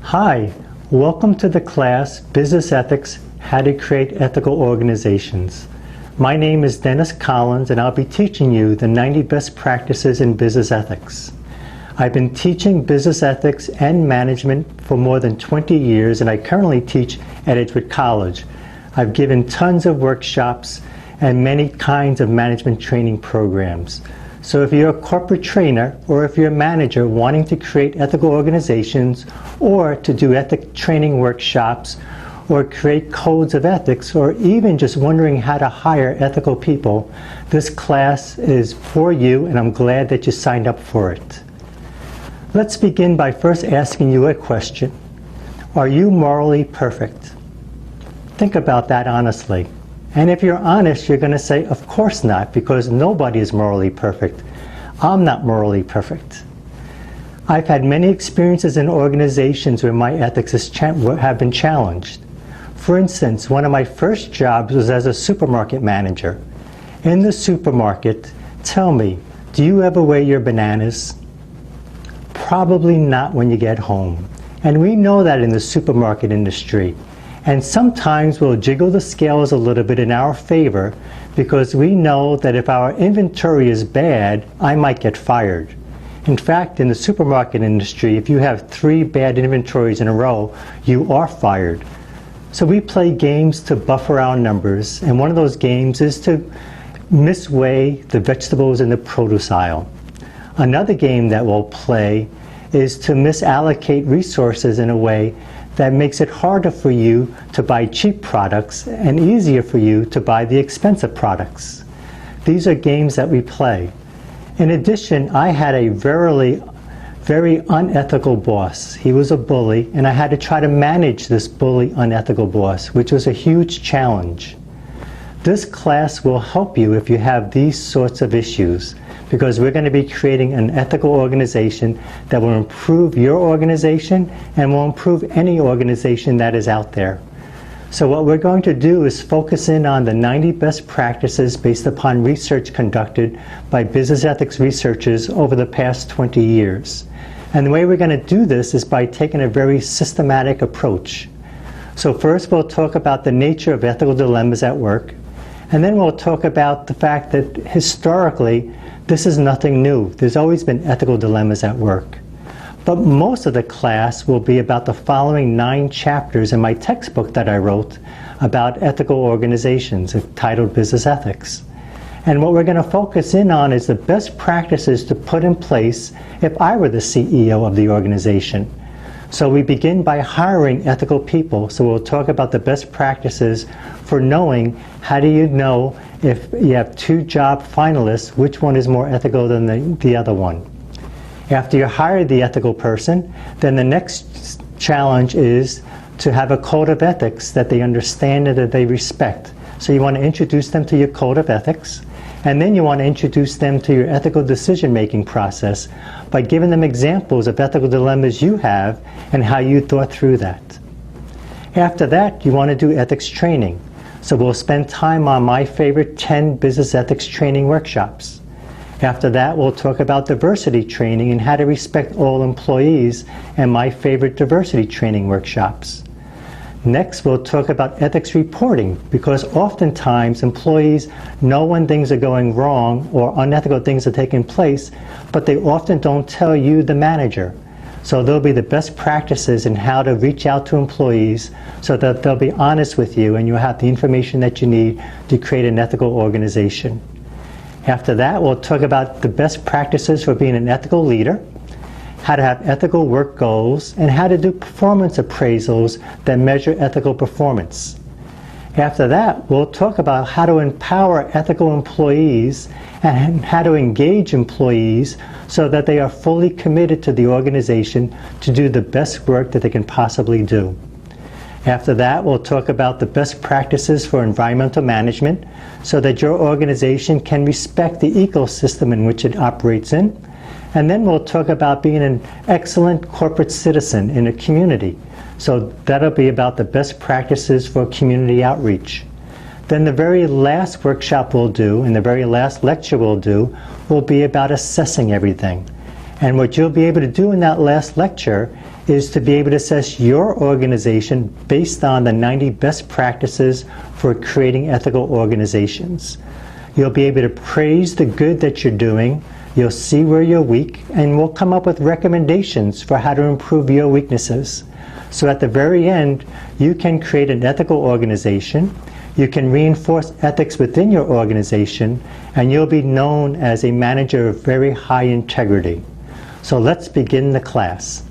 Hi, welcome to the class Business Ethics, How to Create Ethical Organizations. My name is Dennis Collins and I'll be teaching you the 90 best practices in business ethics. I've been teaching business ethics and management for more than 20 years and I currently teach at Edgewood College. I've given tons of workshops and many kinds of management training programs. So if you're a corporate trainer or if you're a manager wanting to create ethical organizations or to do ethic training workshops or create codes of ethics or even just wondering how to hire ethical people, this class is for you and I'm glad that you signed up for it. Let's begin by first asking you a question. Are you morally perfect? Think about that honestly. And if you're honest, you're going to say, of course not, because nobody is morally perfect. I'm not morally perfect. I've had many experiences in organizations where my ethics have been challenged. For instance, one of my first jobs was as a supermarket manager. In the supermarket, tell me, do you ever weigh your bananas? Probably not when you get home. And we know that in the supermarket industry. And sometimes we'll jiggle the scales a little bit in our favor because we know that if our inventory is bad, I might get fired. In fact, in the supermarket industry, if you have 3 bad inventories in a row, you are fired. So we play games to buffer our numbers, and one of those games is to misweigh the vegetables in the produce aisle. Another game that we'll play is to misallocate resources in a way that makes it harder for you to buy cheap products and easier for you to buy the expensive products. These are games that we play. In addition, I had a very unethical boss. He was a bully, and I had to try to manage this bully, unethical boss, which was a huge challenge. This class will help you if you have these sorts of issues, because we're going to be creating an ethical organization that will improve your organization and will improve any organization that is out there. So what we're going to do is focus in on the 90 best practices based upon research conducted by business ethics researchers over the past 20 years. And the way we're going to do this is by taking a very systematic approach. So first we'll talk about the nature of ethical dilemmas at work, and then we'll talk about the fact that historically this is nothing new. There's always been ethical dilemmas at work. But most of the class will be about the following 9 chapters in my textbook that I wrote about ethical organizations, titled Business Ethics. And what we're going to focus in on is the best practices to put in place if I were the CEO of the organization. So we begin by hiring ethical people. So we'll talk about the best practices for knowing how do you know if you have 2 job finalists, which one is more ethical than the other one. After you hire the ethical person, then the next challenge is to have a code of ethics that they understand and that they respect. So you want to introduce them to your code of ethics, and then you want to introduce them to your ethical decision-making process by giving them examples of ethical dilemmas you have and how you thought through that. After that, you want to do ethics training. So we'll spend time on my favorite 10 business ethics training workshops. After that, we'll talk about diversity training and how to respect all employees and my favorite diversity training workshops. Next, we'll talk about ethics reporting, because oftentimes employees know when things are going wrong or unethical things are taking place, but they often don't tell you, the manager. So there'll be the best practices in how to reach out to employees so that they'll be honest with you and you'll have the information that you need to create an ethical organization. After that, we'll talk about the best practices for being an ethical leader, how to have ethical work goals, and how to do performance appraisals that measure ethical performance. After that, we'll talk about how to empower ethical employees and how to engage employees so that they are fully committed to the organization to do the best work that they can possibly do. After that, we'll talk about the best practices for environmental management so that your organization can respect the ecosystem in which it operates in. And then we'll talk about being an excellent corporate citizen in a community. So that'll be about the best practices for community outreach. Then the very last workshop we'll do, and the very last lecture we'll do, will be about assessing everything. And what you'll be able to do in that last lecture is to be able to assess your organization based on the 90 best practices for creating ethical organizations. You'll be able to praise the good that you're doing, you'll see where you're weak, and we'll come up with recommendations for how to improve your weaknesses. So at the very end, you can create an ethical organization, you can reinforce ethics within your organization, and you'll be known as a manager of very high integrity. So let's begin the class.